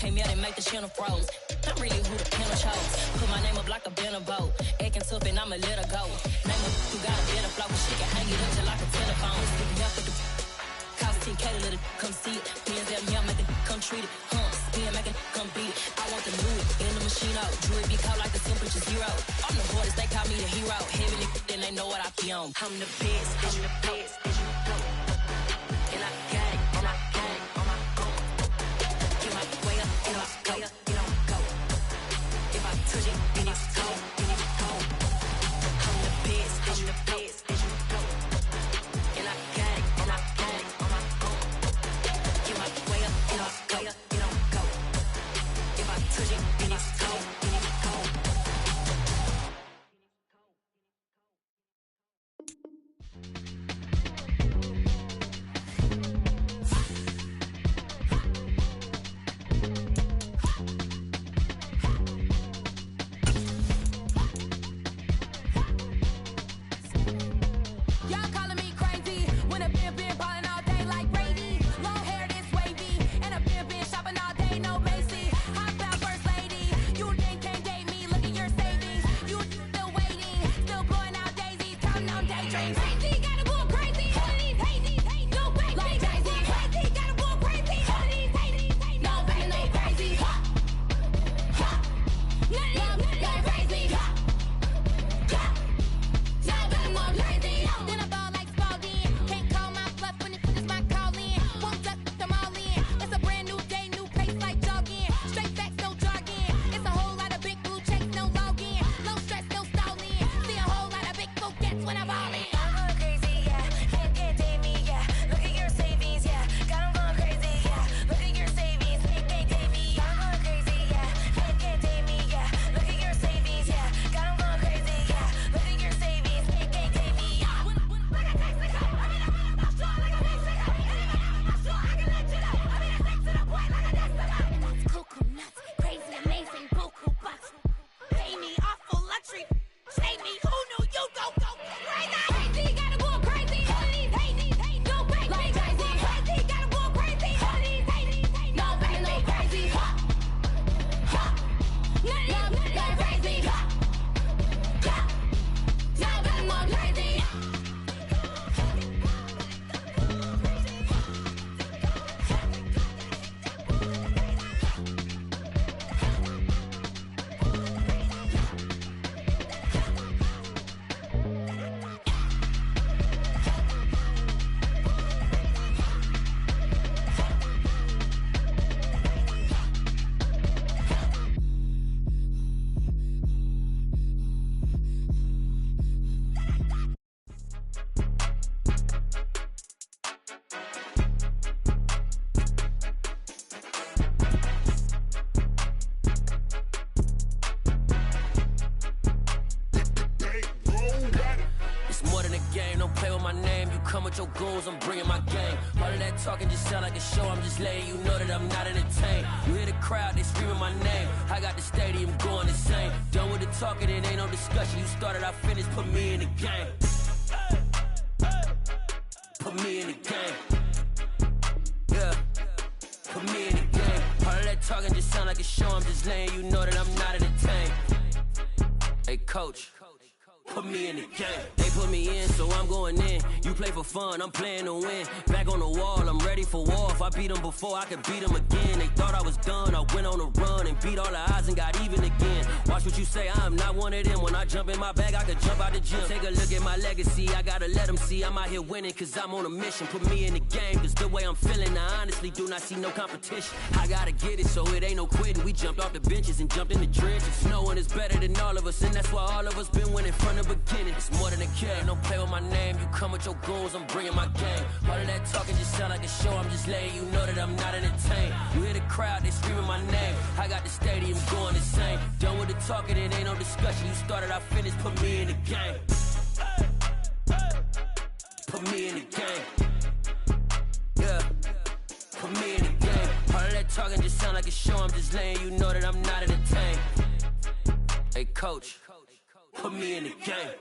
came out and make the channel froze. I'm really who the panel chose. Put my name up like a banner boat. Acting tough and I'ma let her go. Name her who got a better flow. She can hang it up just like a telephone. Speaking up with the cost 10K to let it come see it. Hands out, young, make it come treat it. Spin, make it come beat it. I want the new in the machine out. Jewelry be caught like the temperature zero. I'm the hardest, they call me the hero. Heavy, then they know what I be on. I'm the best, I'm the best, as you go. And I got it, and I got it on my own. Get my way up, and I go, you don't go. If I touch it, then it's cold, then it's cold. I'm the best, as you go. And I got it, and I got it on my own. Get my way up, and I go, you don't go. If I touch it, then it's cold, then it's cold. Y'all calling me crazy when a been ballin' all day like Brady. Long hair that's wavy, and a been shopping all day, no Macy. Hot about first lady, you think can't date me? Look at your savings, you still waiting, still blowing out daisies, counting on daydreams. Crazy, gotta go crazy. All of these hate, no crazy. Like Jay-Z, crazy, gotta go crazy. All of these hate, no crazy, no crazy. None of these crazy. Then I ball like Spalding. Can't call my bluff when it's my call in. Won't duck them all in. It's a brand new day, new pace like jogging. Straight facts, no jargon. It's a whole lot of big blue checks, no login. No stress, no stalling. See a whole lot of big forgets when I ball in. I'm going crazy, yeah. Can't date me, yeah. Look at your savings, yeah. Got 'em going crazy, yeah. Look at your savings, can't date me. I'm going crazy, yeah. Can't date me, yeah. Look at your savings, yeah. Got 'em going crazy, yeah. Look at your savings, can't date me. Like a Mexico, I mean, I'm not sure like a Mexico. I'm not sure I can let you know. I mean, it's to the point like a Mexico. That's cuckoo nuts, crazy, amazing, buku bucks. Pay me awful luxury. Save me, who knew you go crazy? Crazy, gotta go crazy. All of these hate, no crazy. Like Jay-Z, crazy, gotta go crazy. All of these hate, no crazy, no crazy. None of these crazy. Y'all better go crazy. It's more than a game, don't play with my name. You come with your goons, I'm bringing my game. All of that talking just sound like a show, I'm just letting you know that I'm not entertained. You hear the crowd, they screaming my name. I got the stadium going insane. Done with the talking, it ain't no discussion. You started, I finished, put me in the game. Put me in the game. Yeah, put me in the game. All of that talking just sound like a show, I'm just letting you know that I'm not entertained. Hey coach, put me in the game. They put me in, so I'm going in. You play for fun, I'm playing to win. Back on the wall, I'm ready for war. If I beat them before, I could beat them again. They thought I was done, I went on a run and beat all the odds and got even again. Watch what you say, I'm not one of them. When I jump in my bag, I could jump out the gym. Take a look at my legacy, I gotta let them see I'm out here winning, cause I'm on a mission. Put me in the game, cause the way I'm feeling, I honestly do not see no competition. I gotta get it, so it ain't no quitting. We jumped off the benches and jumped in the trenches. No one is better than all of us, and that's why all of us been winning from the beginning. It's more than a game, don't play with my name. You come with your goons, I'm bringing my game. All of that talking just sound like a show, I'm just letting you know that I'm not entertained. You hear the crowd, they screaming my name. I got the stadium going insane. Done with the talking, it ain't no discussion. You started, I finished, put me in the game. Put me in the game. Yeah, put me in the game. All of that talking just sound like a show, I'm just letting you know that I'm not entertained. Hey coach, put me in the game.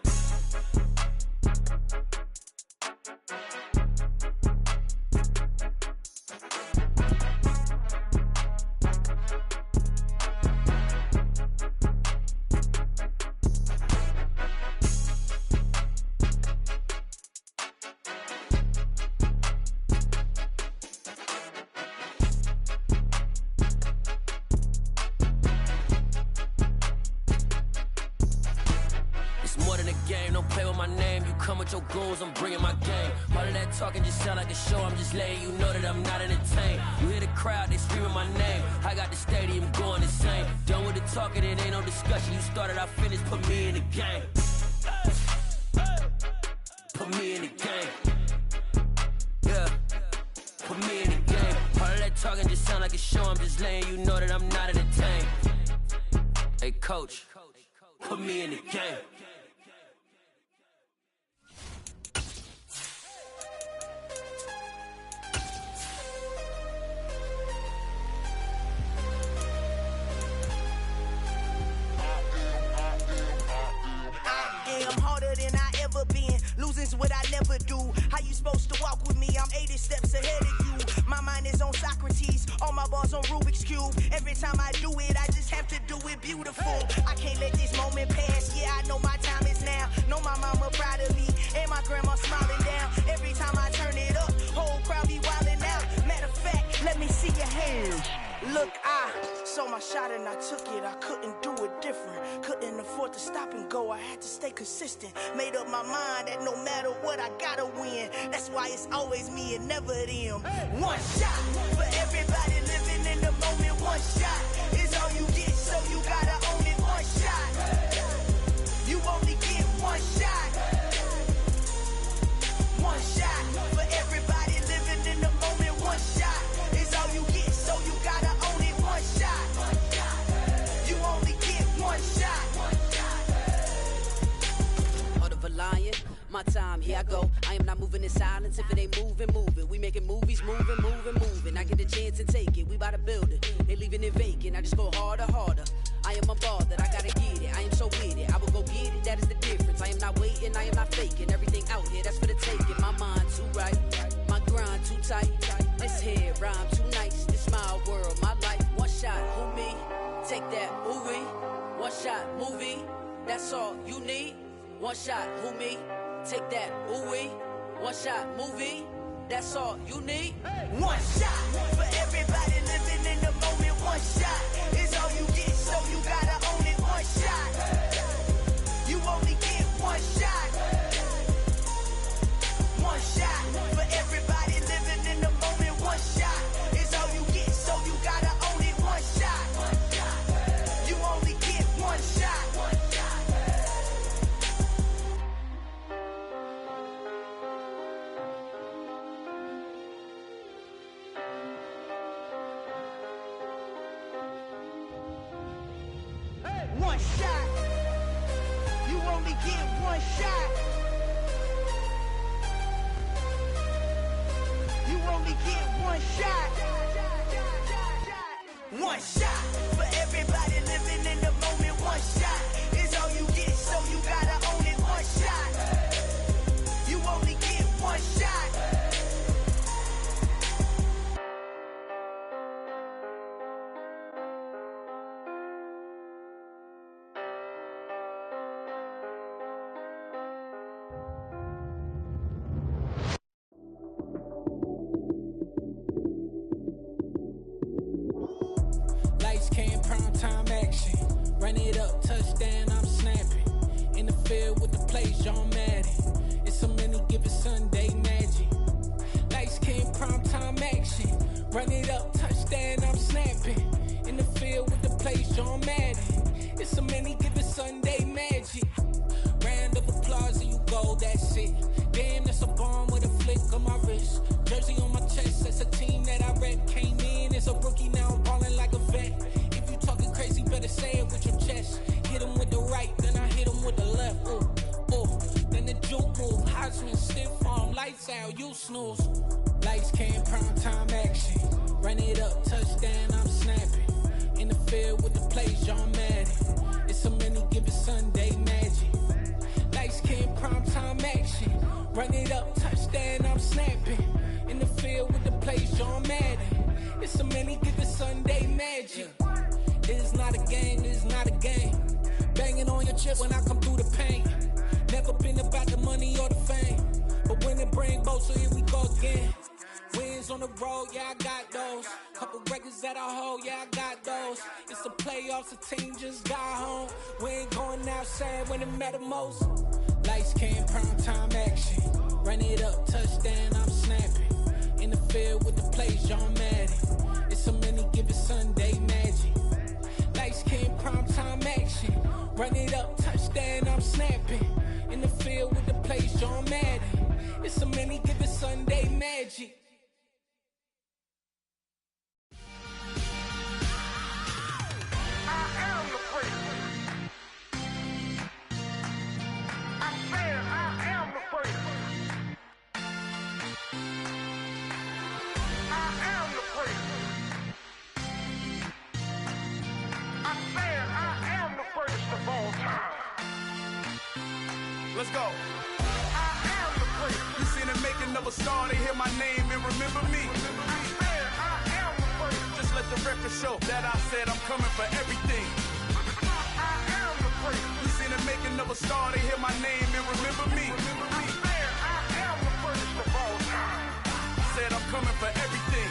my name. You come with your goons, I'm bringing my game. All of that talking just sound like a show. I'm just letting you know that I'm not entertained. You hear the crowd, they screaming my name. I got the stadium going insane. Done with the talking, it ain't no discussion. You started, I finished, put me in the game. Put me in the game. Yeah, put me in the game. All of that talking just sound like a show. I'm just letting you know that I'm not entertained. Hey, coach, put me in the game. I'm harder than I ever been. Losing's what I never do. How you supposed to walk with me? I'm 80 steps ahead of you. My mind is on Socrates. All my balls on Rubik's Cube. Every time I do it, I just have to do it beautiful. I can't let this moment pass. Yeah, I know my time is now. Know my mama proud of me. And my grandma smiling down. Every time I turn it up, whole crowd be wildin' out. Matter of fact, let me see your hands. Look, I saw my shot and I took it. I couldn't do it different. Couldn't afford to stop and go. I had to stay consistent. Made up my mind that no matter what, I gotta win. That's why it's always me and never them. One shot for everybody living in the moment. One shot is all you get, so you gotta own it. One shot. You only get one shot. One shot for everybody living in the moment. One shot is all you get, so you gotta own it. One shot. You only get one shot. Heart of a lion, my time, here I go. I am not moving in silence. If it ain't moving, moving. We making movies, moving, moving, moving. I get a chance and take it. We bout to build it. They leaving it vacant. I just go harder, harder. I am unbothered, I gotta get it. I am so with it. I will go get it. That is the difference. I am not waiting. I am not faking. Everything out here, that's for the taking. My mind too right. My grind too tight. This head rhyme too nice. This my world, my life. One shot, who me? Take that, movie. One shot, movie. That's all you need. One shot, who me? Take that, ooh-wee. One shot, movie. That's all you need. One shot for everybody living in the moment. One shot is all you get, so you gotta own it. One shot. You only get one shot. One shot for everybody living in the moment. One shot is all you get, so you gotta own it. One shot. You only get one shot. One shot. You only get one shot. You only get one shot. One shot for everybody living in the moment. One shot is all you get, so you gotta own it. One shot. You only get one shot. Lights came, prime time action. Run it up, touchdown, I'm snapping. In the field with the plays, John Madden. It's a many given Sunday magic. Lights came, prime time action. Run it up, touchdown, I'm snapping. In the field with the plays, John Madden. It's a many given Sunday magic. Round of applause and you go, that's it. Damn, that's a bomb with a flick on my wrist. Jersey on my chest, that's a team that I rep. Came in as a rookie, now I'm ballin' like a vet. If you talking crazy, better say it with your chest. Hit him with the right, then I hit him with the left. Ooh, ooh. Then the juke move, Heisman, stiff arm, lights out, you snooze. Lights came, prime time action. Run it up, touchdown, I'm snapping. In the field with the plays, John Madden. It's a many given Sunday magic. Lights came, prime time action. Run it up, touchdown, I'm snapping. In the field with the plays, John Madden. It's a many given Sunday magic. It is not a game, it is not a game. Banging on your chip when I come through the pain. Never been about the money or the fame. But when it bring both, so here we go again. Wins wins on the road, yeah, I got those. Couple records that I hold, yeah, I got those. It's the playoffs, the team just got home. We ain't going outside when it matter most. Lights, cam, prime time action. Run it up, touchdown, I'm snapping. In the field with the plays, John Madden. It's a many given Sunday magic. Lights, cam, prime time action. Run it up, touchdown, I'm snapping. In the field with the plays, John Madden. It's a many given Sunday magic. Let's go. You seen the making of a star, they hear my name and remember me. Just let the record show that I said I'm coming for everything. You seen the making of a star, they hear my name and remember me. Said I'm coming for everything.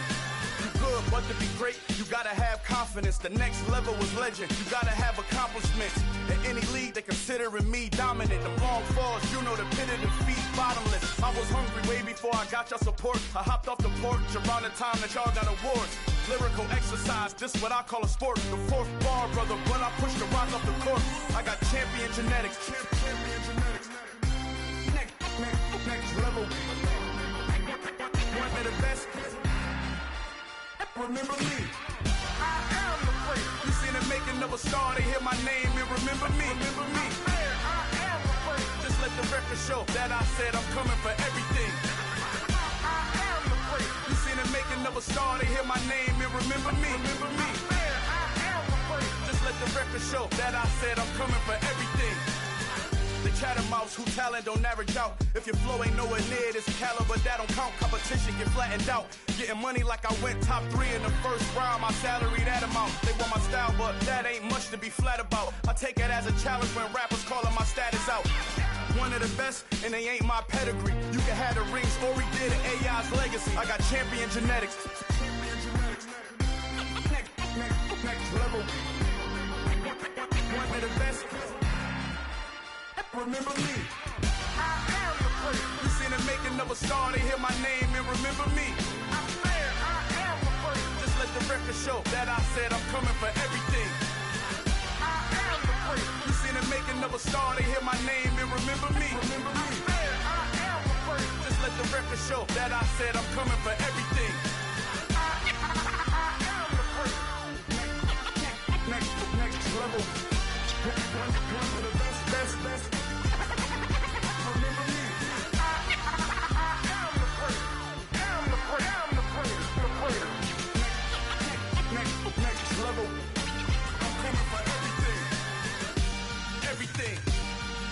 You good, but to be great, you gotta have confidence. The next level was legend. You gotta have accomplishments. In any league, they considering me dominant. The long falls, you know the pit of defeat, bottomless. I was hungry way before I got your support. I hopped off the porch around the time that y'all got awards. Lyrical exercise, this what I call a sport. The fourth bar, brother, when I push the rock off the court. I got champion genetics. Next level. One of the best. Remember me. I am the place. You seen the making of a star, they hear my name and remember me. Remember me. I am the place. Just let the record show that I said I'm coming for everything. I am the place. You seen the making of a star, they hear my name and remember me. Remember me. I am the place. Just let the record show that I said I'm coming for everything. The chattermouths who talent don't average out. If your flow ain't nowhere near this caliber, that don't count. Competition get flattened out. Getting money like I went top 3 in the first round. My salary that amount. They want my style, but that ain't much to be flat about. I take it as a challenge when rappers calling my status out. One of the best, and they ain't my pedigree. You can have the rings, or we did it, AI's legacy. I got champion genetics. Next level. One of the best. Remember me. I am the place. You seen the making of a star, they hear my name and remember me. I am the place. Just let the record show that I said I'm coming for everything. I am the place. You seen the making of a star, they hear my name and remember me. Remember me. I am the place. Just let the record show that I said I'm coming for everything. I am the place. Next level. One of the best.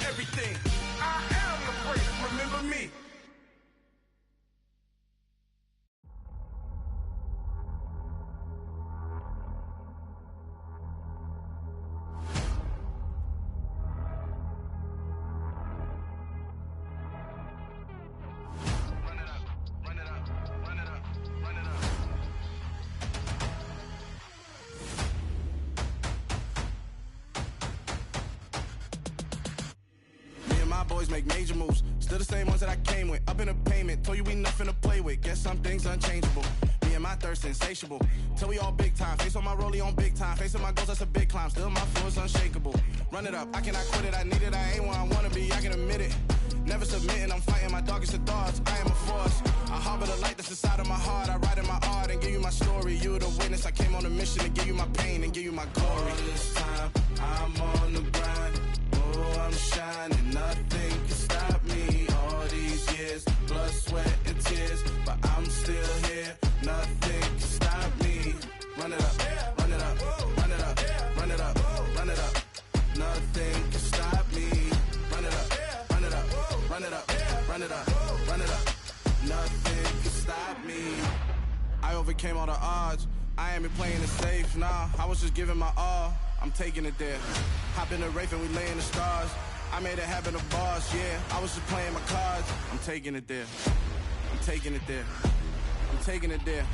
Everything. I am the place. Remember me. Boys make major moves, still the same ones that I came with. Up in a payment, told you we nothing to play with. Guess some things unchangeable. Me and my thirst insatiable. Till we all big time. Face on my rollie on big time. Facing my goals, that's a big climb. Still my flow is unshakable. Run it up, I cannot quit it. I need it, I ain't where I wanna be. I can admit it. Never submitting, I'm fighting my darkest of thoughts. I am a force. I harbor the light that's inside of my heart. I write in my art and give you my story. You the witness. I came on a mission to give you my pain and give you my glory. All this time, I'm on the grind. Oh, I'm shining. Nothing can stop me. All these years, blood, sweat, and tears, but I'm still here. Nothing can stop me. Run it up, run it up, run it up, run it up, run it up. Nothing can stop me. Run it up, run it up, run it up, run it up, run it up. Nothing can stop me. I overcame all the odds. I ain't been playing it safe, nah. I was just giving my all. I'm taking it there. Hop in the Wraith and we lay in the stars. I made it happen to bars, yeah. I was just playing my cards. I'm taking it there. I'm taking it there. I'm taking it there.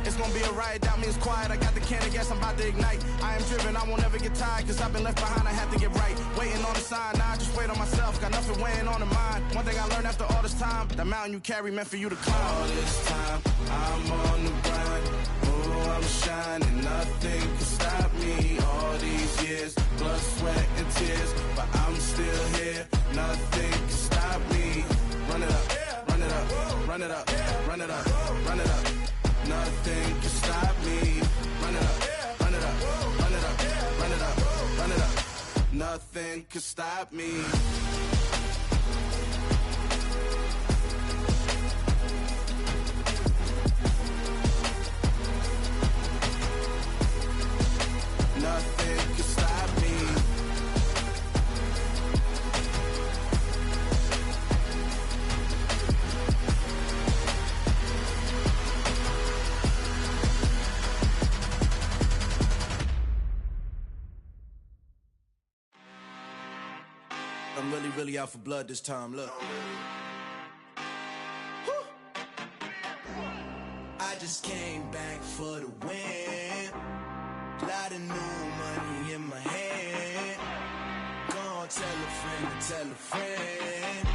It's gonna be a riot, that means quiet. I got the can of gas, I'm about to ignite. I am driven, I won't ever get tired, cause I've been left behind, I have to get right. Waiting on the sign, now I just wait on myself, got nothing weighing on the mind. One thing I learned after all this time, the mountain you carry meant for you to climb. All this time, I'm on the grind. Oh, I'm shining, nothing can stop me. All these years, blood, sweat, and tears, but I'm still here, nothing can stop me. Run it up, run it up, run it up, run it up, run it up. Nothing can stop me. Run it up, run it up, run it up, run it up, run it up. Nothing can stop me. Nothing can stop me. I'm really out for blood this time, look. I just came back for the win. Lot of new money in my hand. Gonna tell a friend to tell a friend.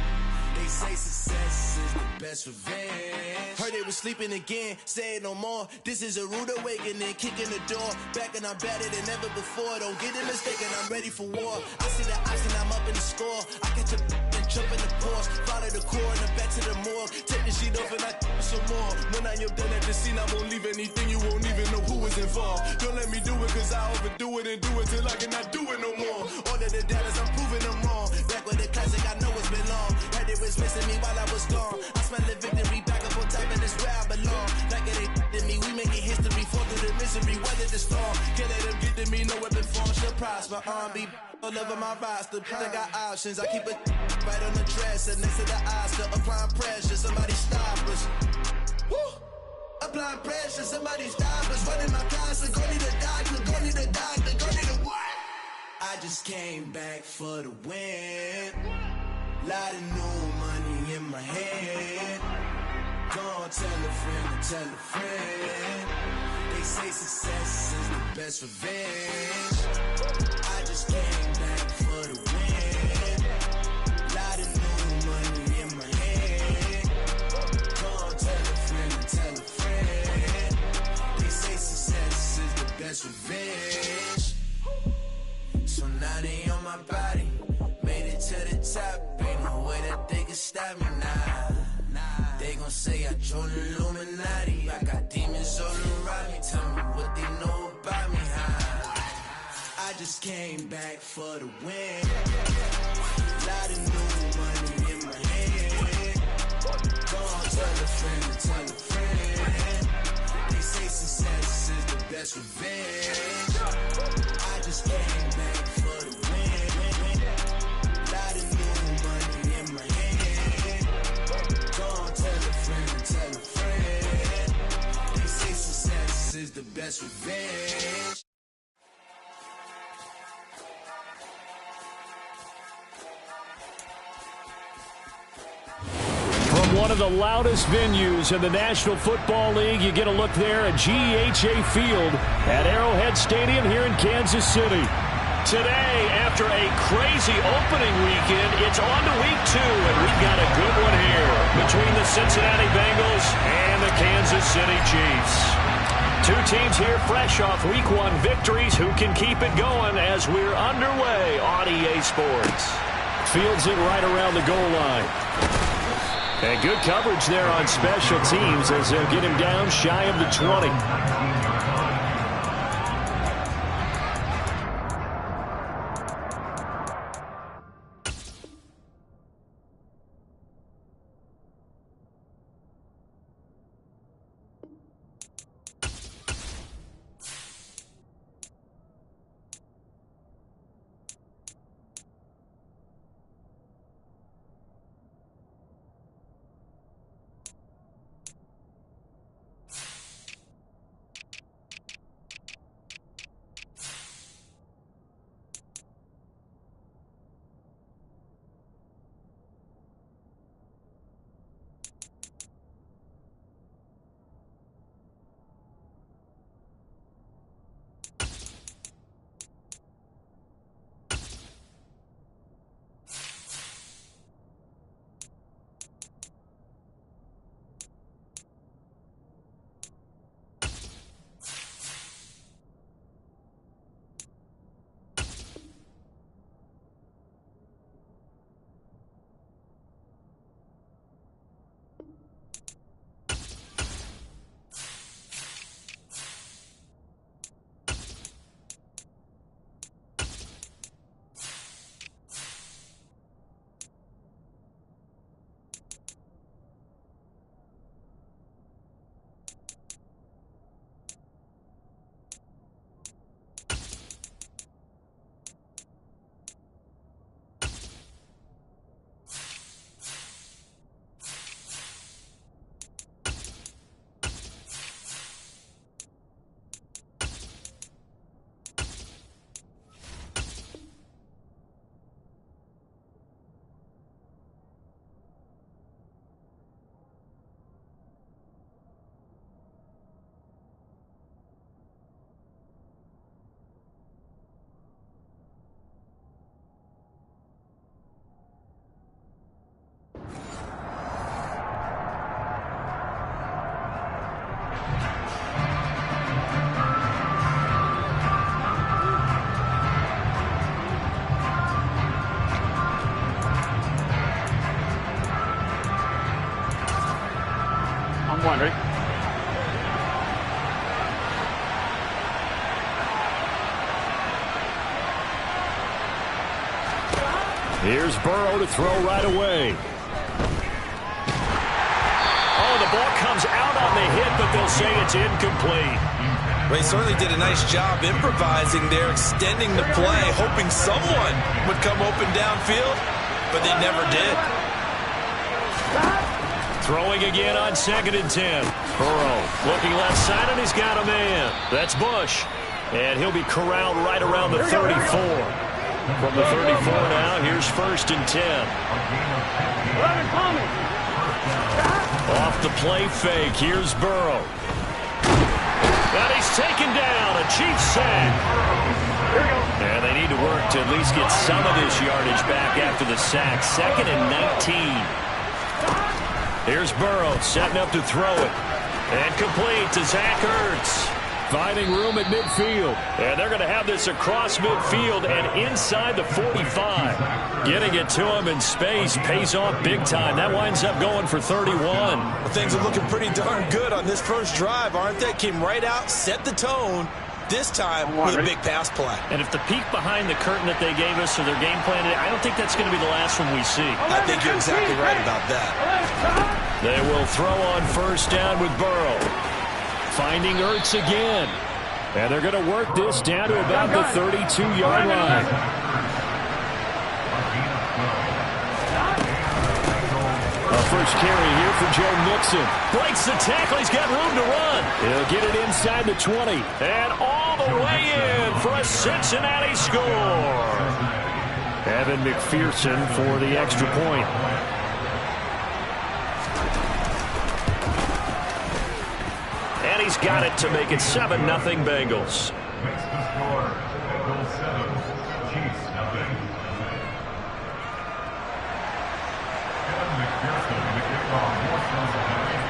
They say success is the best revenge. Heard they was sleeping again, say it no more. This is a rude awakening, kicking the door. Back and I'm better than ever before. Don't get it mistaken, I'm ready for war. I see the ops and I'm up in the score. I catch a and jump in the course. Follow the core and then back to the morgue. Take the sheet off and I some more. When I am done at the scene, I won't leave anything. You won't even know who is involved. Don't let me do it cause I overdo it and do it till I cannot do it no more. All of the doubters, I'm proving them wrong. Back with the classic, I know it's been long. Heard it was missing me while I was gone. I smell the victory back up on top and it's where I belong. Like it ain't to me, we making history. Fall through the misery, weather the storm. Can't let them get to me, no weapon form should prosper. R&B all over my roster. I got options, I keep it right on the dresser. Next to the Oscar, applying pressure, somebody stop us. Woo! Applying pressure, somebody stop us. Running my class, go need a doctor, go need a doctor, go need a what? I just came back for the win. Lot of new money in my hand. Gonna tell a friend to tell a friend. They say success is the best revenge. I just came back for the win. Lot of new money in my hand. Gonna tell a friend to tell a friend. They say success is the best revenge. So now they on my body. Made it to the top, ain't no way that they can stop me now. They gon' say I joined the Illuminati. I got demons all around me. Tell me what they know about me, huh? I just came back for the win. Lot of new money in my hand. Gonna tell a friend to tell a friend. They say success is the best revenge. I just came back for the win. Lot of new money in my hand. Gonna tell a friend to tell a friend. They say success is the best revenge. From one of the loudest venues in the National Football League, you get a look there at GEHA Field at Arrowhead Stadium here in Kansas City. Today, after a crazy opening weekend, it's on to week 2, and we've got a good one here between the Cincinnati Bengals and the Kansas City Chiefs. Two teams here fresh off week 1 victories who can keep it going as we're underway on EA Sports. Fields it right around the goal line. And good coverage there on special teams as they'll get him down shy of the 20. Here's Burrow to throw right away. Oh, the ball comes out on the hit, but they'll say it's incomplete. Well, he certainly did a nice job improvising there, extending the play, hoping someone would come open downfield, but they never did. Throwing again on 2nd and 10. Burrow looking left side, and he's got a man. That's Bush. And he'll be corralled right around the 34. From the 34 now, here's 1st and 10. Off the play fake, here's Burrow. And he's taken down, a Chiefs sack. And they need to work to at least get some of this yardage back after the sack. 2nd and 19. Here's Burrow setting up to throw it. And complete to Zach Ertz. Finding room at midfield. And they're going to have this across midfield and inside the 45. Getting it to him in space pays off big time. That winds up going for 31. Well, things are looking pretty darn good on this first drive, aren't they? Came right out, set the tone, this time with a big pass play. And if the peek behind the curtain that they gave us or their game plan, I don't think that's going to be the last one we see. I think you're exactly right about that. They will throw on 1st down with Burrow. Finding Ertz again. And they're going to work this down to about the 32-yard line. A first carry here for Joe Mixon. Breaks the tackle. He's got room to run. He'll get it inside the 20. And all the way in for a Cincinnati score. Evan McPherson for the extra point. And he's got it to make it 7-0 Bengals.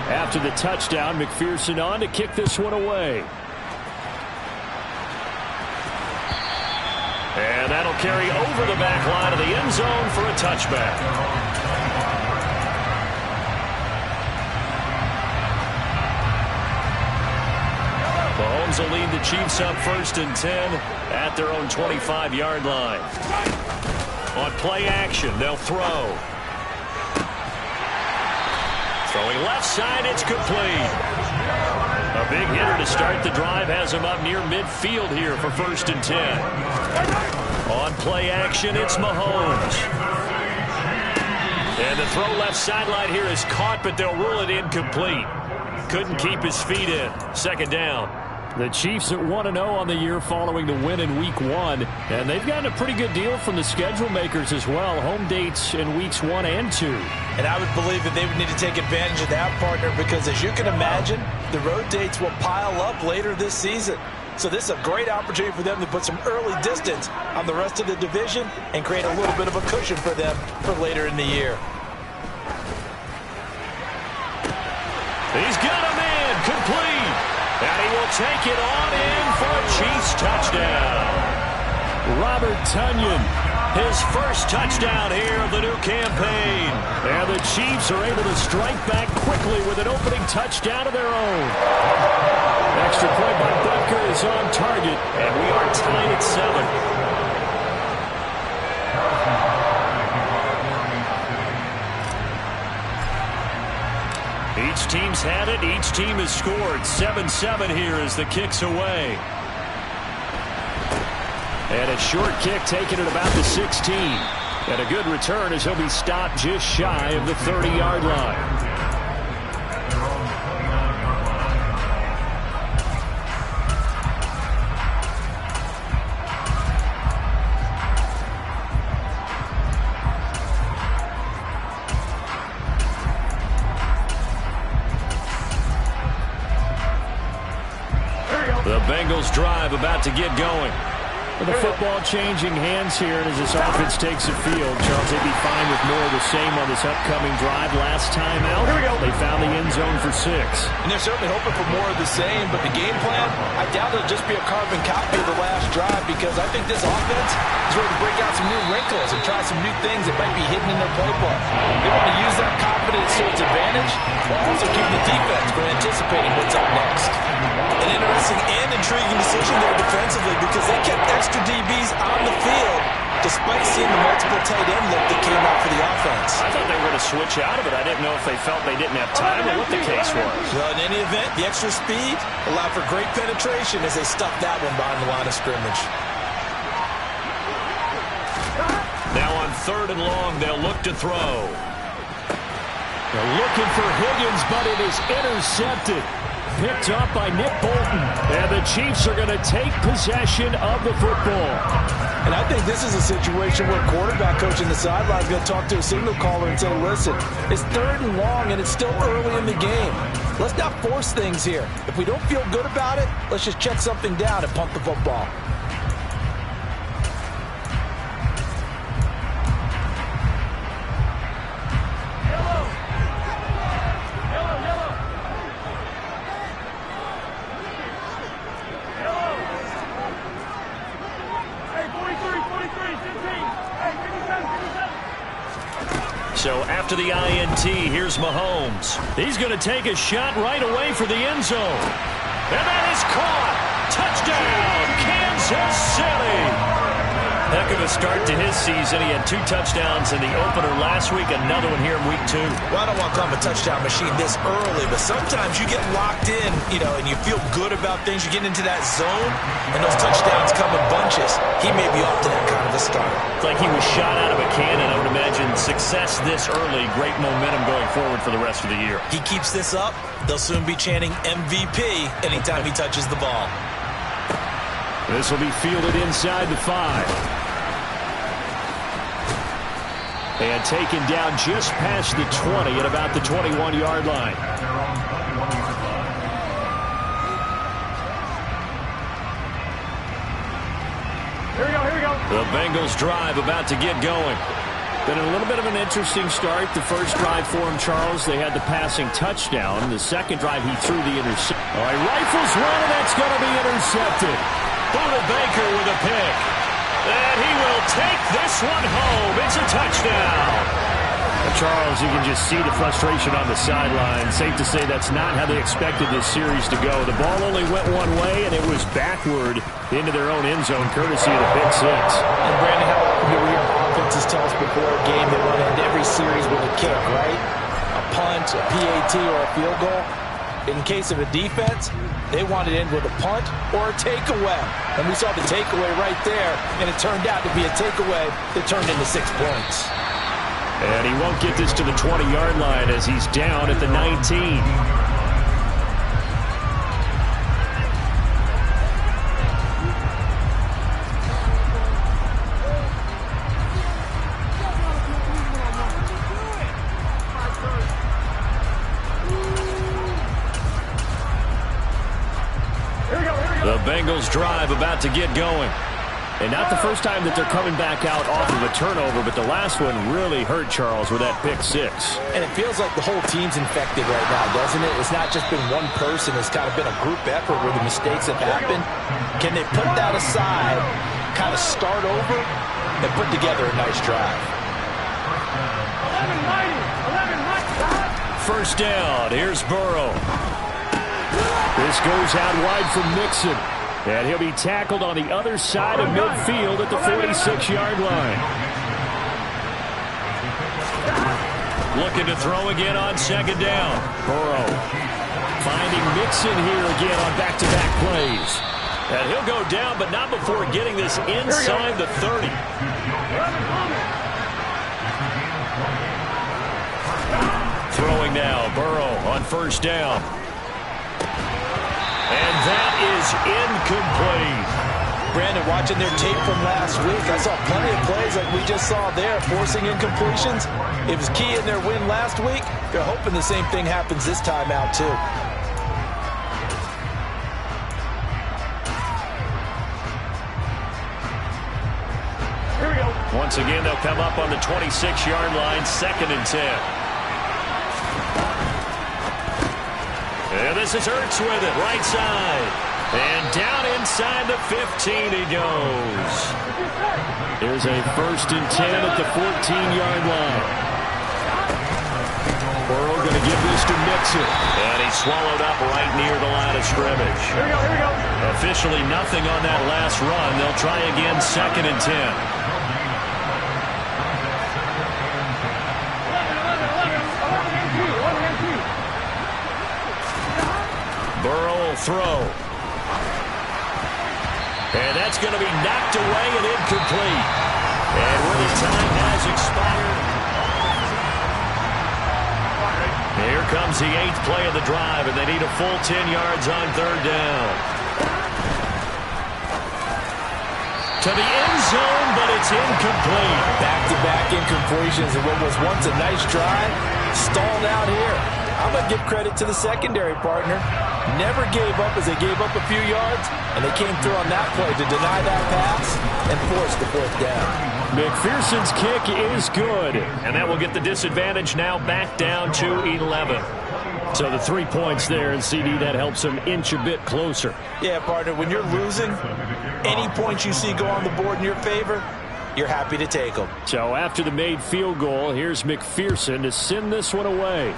After the touchdown, McPherson on to kick this one away. And that'll carry over the back line of the end zone for a touchback. Mahomes will lead the Chiefs up 1st and 10 at their own 25-yard line. On play action, they'll throw. Throwing left side, it's complete. A big hitter to start the drive has him up near midfield here for 1st and 10. On play action, it's Mahomes. And the throw left sideline here is caught, but they'll rule it incomplete. Couldn't keep his feet in. 2nd down. The Chiefs at 1-0 on the year following the win in Week 1. And they've gotten a pretty good deal from the schedule makers as well. Home dates in Weeks 1 and 2. And I would believe that they would need to take advantage of that, partner, because as you can imagine, the road dates will pile up later this season. So this is a great opportunity for them to put some early distance on the rest of the division and create a little bit of a cushion for them for later in the year. He's got a man complete. And he will take it on in for a Chiefs touchdown. Robert Tonyan, his first touchdown here of the new campaign. And the Chiefs are able to strike back quickly with an opening touchdown of their own. Extra point by Butker is on target, and we are tied at 7. Each team's had it. Each team has scored. 7-7 here as the kick's away. And a short kick taken at about the 16. And a good return as he'll be stopped just shy of the 30-yard line. The Bengals drive about to get going. With the football changing hands here, and as this offense takes the field, Charles, they'd be fine with more of the same on this upcoming drive. Last time out, they found the end zone for 6. And they're certainly hoping for more of the same, but the game plan, I doubt it'll just be a carbon copy of the last drive, because I think this offense is ready to break out some new wrinkles and try some new things that might be hidden in their playbook. They want to use that confidence to its advantage, while also keeping the defense from anticipating what's up next. An interesting and intriguing decision there defensively, because they kept extra DBs on the field despite seeing the multiple tight end look that came out for the offense. I thought they were going to switch out of it. I didn't know if they felt they didn't have time or what the case was. Well, in any event, the extra speed allowed for great penetration as they stuffed that one behind the line of scrimmage. Now on 3rd and long, they'll look to throw. They're looking for Higgins, but it is intercepted. Picked up by Nick Bolton. And the Chiefs are going to take possession of the football. And I think this is a situation where quarterback coach in the sideline is going to talk to a signal caller and say, listen, it's 3rd and long and it's still early in the game. Let's not force things here. If we don't feel good about it, let's just check something down and pump the football. So after the INT, here's Mahomes. He's going to take a shot right away for the end zone. And that is caught. Touchdown, Kansas City. Heck of a start to his season. He had 2 touchdowns in the opener last week, another one here in week 2. Well, I don't want to call him a touchdown machine this early, but sometimes you get locked in, and you feel good about things. You get into that zone, and those touchdowns come in bunches. He may be up to that kind of a start. It's like he was shot out of a cannon. I would imagine success this early, great momentum going forward for the rest of the year. He keeps this up, they'll soon be chanting MVP anytime he touches the ball. This will be fielded inside the 5. And taken down just past the 20 at about the 21-yard line. Here we go. The Bengals drive about to get going. Been a little bit of an interesting start. The first drive for him, Charles, they had the passing touchdown. The second drive, he threw the interception. All right, rifles one, and that's going to be intercepted. Buda Baker with a pick. And he will take this one home. It's a touchdown. Charles, you can just see the frustration on the sideline. Safe to say that's not how they expected this series to go. The ball only went one way, and it was backward into their own end zone, courtesy of the pick 6. And Brandon, how often do we hear offenses tell us before a game they want to end every series with a kick, right? A punt, a PAT, or a field goal. In case of a defense, they want to end with a punt or a takeaway. And we saw the takeaway right there, and it turned out to be a takeaway that turned into 6 points. And he won't get this to the 20-yard line as he's down at the 19. The Bengals drive about to get going. And not the first time that they're coming back out off of a turnover, but the last one really hurt Charles with that pick 6. And it feels like the whole team's infected right now, doesn't it? It's not just been one person. It's kind of been a group effort where the mistakes have happened. Can they put that aside, kind of start over, and put together a nice drive? First down. Here's Burrow. This goes out wide from Mixon. And he'll be tackled on the other side of midfield at the 46-yard line. Looking to throw again on second down. Burrow finding Mixon here again on back-to-back plays. And he'll go down, but not before getting this inside the 30. Throwing now, Burrow on first down. And that is incomplete. Brandon, watching their tape from last week, I saw plenty of plays like we just saw there, forcing incompletions. It was key in their win last week. They're hoping the same thing happens this time out, too. Here we go. Once again, they'll come up on the 26-yard line, 2nd and 10. And this is Ertz with it, right side. And down inside the 15 he goes. There's a 1st and 10 at the 14-yard line. Burrow going to give this to Mixon. And he's swallowed up right near the line of scrimmage. Here we go. Officially nothing on that last run. They'll try again, 2nd and 10. will throw. And that's going to be knocked away and incomplete. And when the time has expired, here comes the 8th play of the drive, and they need a full 10 yards on 3rd down. To the end zone, but it's incomplete. Back-to-back incompletions, and what was once a nice drive stalled out here. I'm going to give credit to the secondary partner. Never gave up as they gave up a few yards, and they came through on that play to deny that pass and force the 4th down. McPherson's kick is good, and that will get the disadvantage now back down to 11. So the 3 points there, and CD, that helps them inch a bit closer. Yeah, partner, when you're losing, any points you see go on the board in your favor, you're happy to take them. So after the made field goal, here's McPherson to send this one away.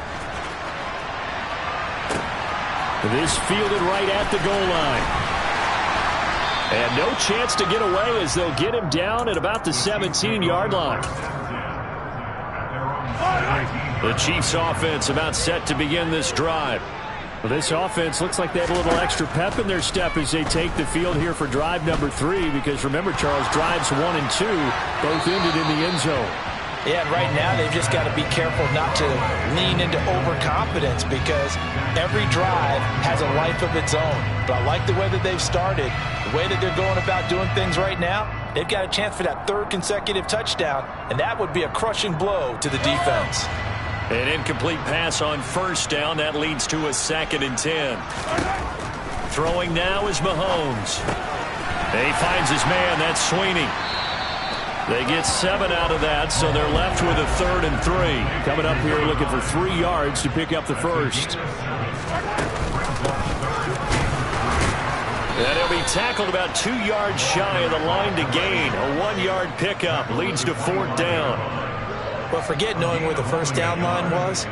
This fielded right at the goal line. And no chance to get away as they'll get him down at about the 17-yard line. The Chiefs offense about set to begin this drive. Well, this offense looks like they have a little extra pep in their step as they take the field here for drive number 3, because remember, Charles, drives 1 and 2 both ended in the end zone. Yeah, and right now they've just got to be careful not to lean into overconfidence, because every drive has a life of its own. But I like the way that they've started, the way that they're going about doing things right now. They've got a chance for that 3rd consecutive touchdown, and that would be a crushing blow to the defense. An incomplete pass on 1st down. That leads to a 2nd and 10. Throwing now is Mahomes. He finds his man. That's Sweeney. They get 7 out of that, so they're left with a 3rd and 3. Coming up here looking for 3 yards to pick up the 1st. And he'll be tackled about 2 yards shy of the line to gain. A 1-yard pickup leads to 4th down. But forget knowing where the 1st down line was.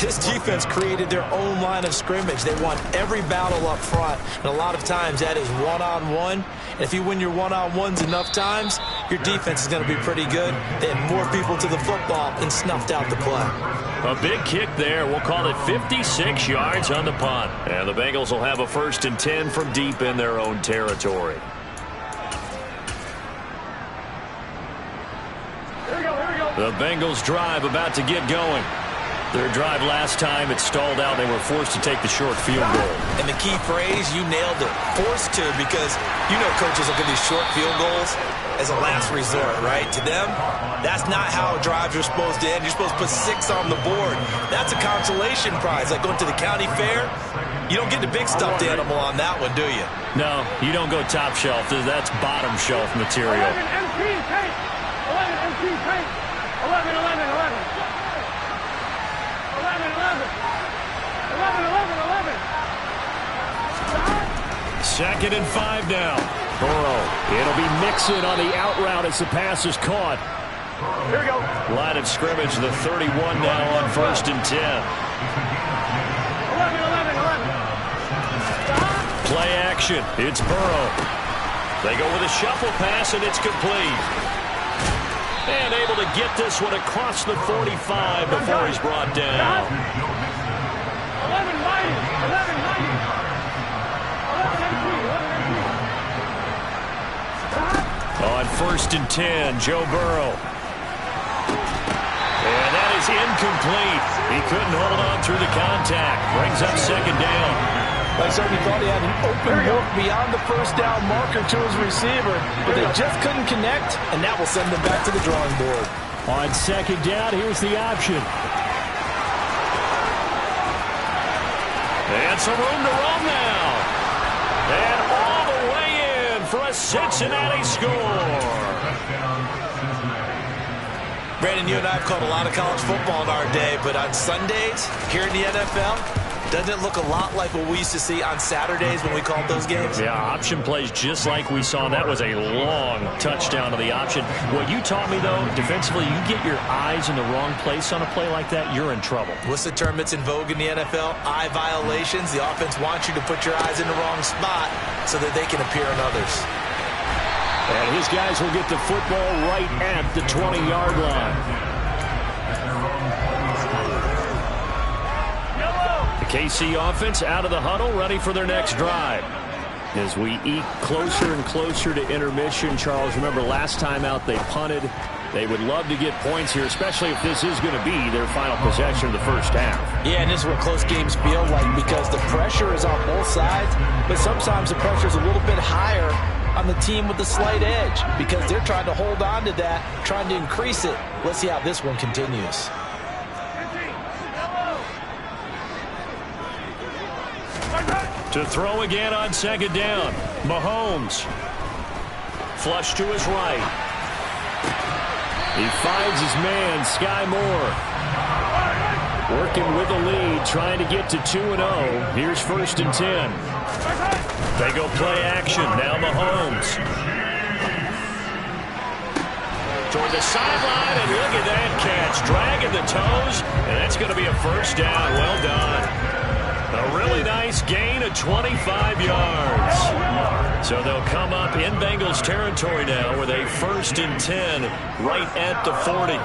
This defense created their own line of scrimmage. They won every battle up front, and a lot of times that is one-on-one. And if you win your one-on-ones enough times, your defense is going to be pretty good. They had more people to the football and snuffed out the play. A big kick there. We'll call it 56 yards on the punt. And the Bengals will have a 1st and 10 from deep in their own territory. The Bengals drive about to get going. Their drive last time, it stalled out. They were forced to take the short field goal. And the key phrase, you nailed it. Forced to, because you know coaches look at these short field goals as a last resort, right? To them, that's not how drives are supposed to end. You're supposed to put 6 on the board. That's a consolation prize. Like going to the county fair, you don't get the big stuffed animal on that one, do you? No, you don't go top shelf. That's bottom shelf material. 11 MP paint. 11 MP paint. 11, 11, 11. 11, 11. 11, 11, 11. 2nd and 5 now. Burrow. It'll be Mixon on the out route as the pass is caught. Here we go. Line of scrimmage, the 31 now on 1st and 10. 11, 11, 11. Play action. It's Burrow. They go with a shuffle pass, and it's complete. And able to get this one across the 45 before he's brought down. 11 mighty. 11 mighty. 11 MP. 11 MP. On 1st and 10, Joe Burrow. And that is incomplete. He couldn't hold on through the contact. Brings up 2nd down. I certainly thought he had an open look beyond the 1st down marker to his receiver, but they just couldn't connect, and that will send them back to the drawing board. On 2nd down, here's the option. And some room to run now. And all the way in for a Cincinnati score. Brandon, you and I have called a lot of college football in our day, but on Sundays here in the NFL, doesn't it look a lot like what we used to see on Saturdays when we called those games? Yeah, option plays just like we saw. That was a long touchdown to the option. What you taught me, though, defensively, you get your eyes in the wrong place on a play like that, you're in trouble. What's the term that's in vogue in the NFL? Eye violations. The offense wants you to put your eyes in the wrong spot so that they can appear on others. And his guys will get the football right at the 20-yard line. KC offense out of the huddle, ready for their next drive. As we eke closer and closer to intermission, Charles, remember last time out they punted. They would love to get points here, especially if this is going to be their final possession of the first half. Yeah, and this is what close games feel like because the pressure is on both sides, but sometimes the pressure is a little bit higher on the team with the slight edge because they're trying to hold on to that, trying to increase it. Let's see how this one continues. To throw again on second down. Mahomes. Flush to his right. He finds his man, Sky Moore. Working with the lead, trying to get to 2-0. Here's 1st and 10. They go play action. Now Mahomes. Toward the sideline, and look at that catch. Dragging the toes, and that's going to be a first down. Well done. A really nice gain of 25 yards. So they'll come up in Bengals territory now with a 1st and 10 right at the 40.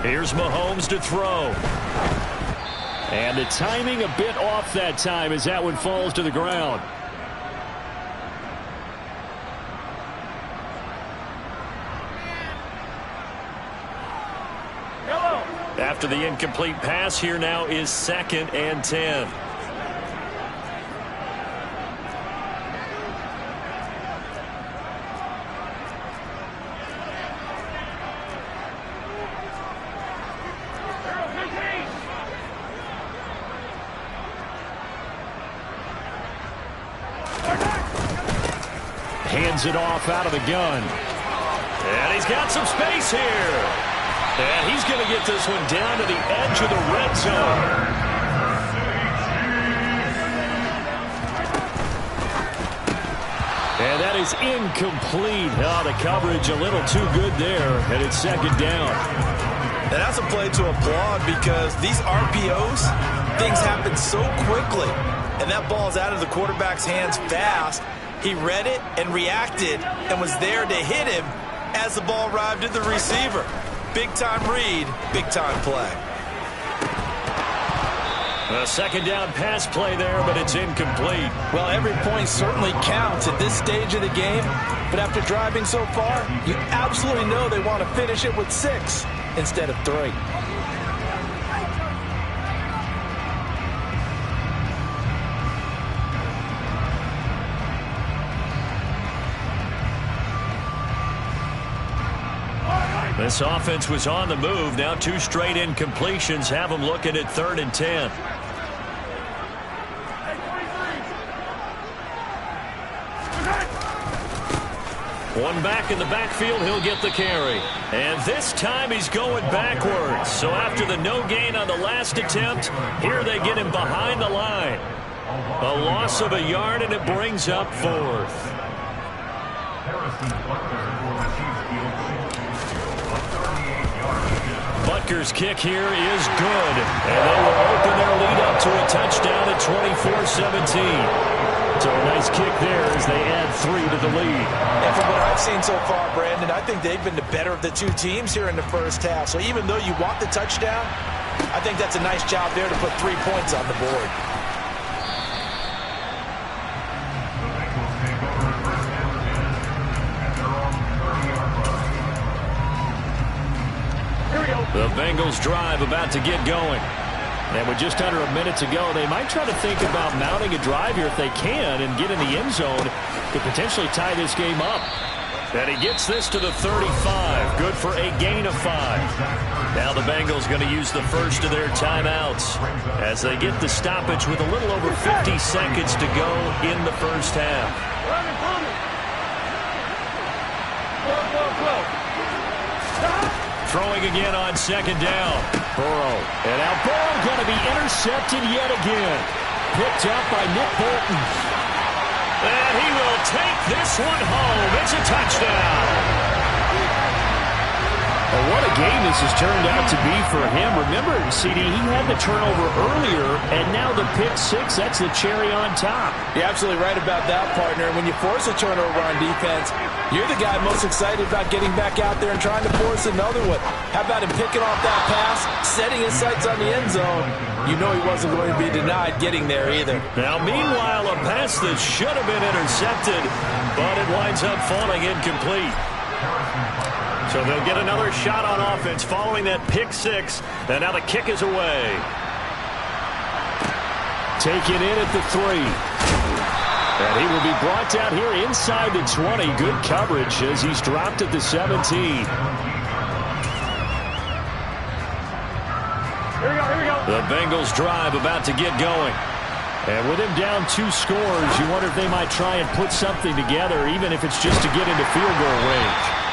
Here's Mahomes to throw. And the timing a bit off that time as that one falls to the ground. After the incomplete pass, here now is 2nd and 10. Hands it off out of the gun. And he's got some space here. And he's going to get this one down to the edge of the red zone. And that is incomplete. Oh, the coverage a little too good there. And it's 2nd down. And that's a play to applaud because these RPOs, things happen so quickly. And that ball's out of the quarterback's hands fast. He read it and reacted and was there to hit him as the ball arrived at the receiver. Big-time read, big-time play. A 2nd down pass play there, but it's incomplete. Well, every point certainly counts at this stage of the game, but after driving so far, you absolutely know they want to finish it with 6 instead of 3. This offense was on the move. Now 2 straight incompletions have them looking at 3rd and 10. One back in the backfield, he'll get the carry. And this time he's going backwards. So after the no gain on the last attempt, here they get him behind the line. A loss of a yard, and it brings up 4th. Butker's kick here is good. And they will open their lead up to a touchdown at 24-17. So a nice kick there as they add 3 to the lead. And from what I've seen so far, Brandon, I think they've been the better of the 2 teams here in the first half. So even though you want the touchdown, I think that's a nice job there to put 3 points on the board. The Bengals drive about to get going. And with just under a minute to go, they might try to think about mounting a drive here if they can and get in the end zone to potentially tie this game up. And he gets this to the 35. Good for a gain of 5. Now the Bengals going to use the first of their timeouts as they get the stoppage with a little over 50 seconds to go in the first half. Throwing again on 2nd down. Burrow. And now Burrow going to be intercepted yet again. Picked up by Nick Bolton. And he will take this one home. It's a touchdown. Well, what a game this has turned out to be for him. Remember, CD, he had the turnover earlier, and now the pick six, that's the cherry on top. You're absolutely right about that, partner. When you force a turnover on defense, you're the guy most excited about getting back out there and trying to force another one. How about him picking off that pass, setting his sights on the end zone? You know he wasn't going to be denied getting there either. Now, meanwhile, a pass that should have been intercepted, but it winds up falling incomplete. So they'll get another shot on offense following that pick six, and now the kick is away. Taken in at the 3. And he will be brought down here inside the 20. Good coverage as he's dropped at the 17. Here we go. The Bengals drive about to get going. And with him down 2 scores, you wonder if they might try and put something together, even if it's just to get into field goal range.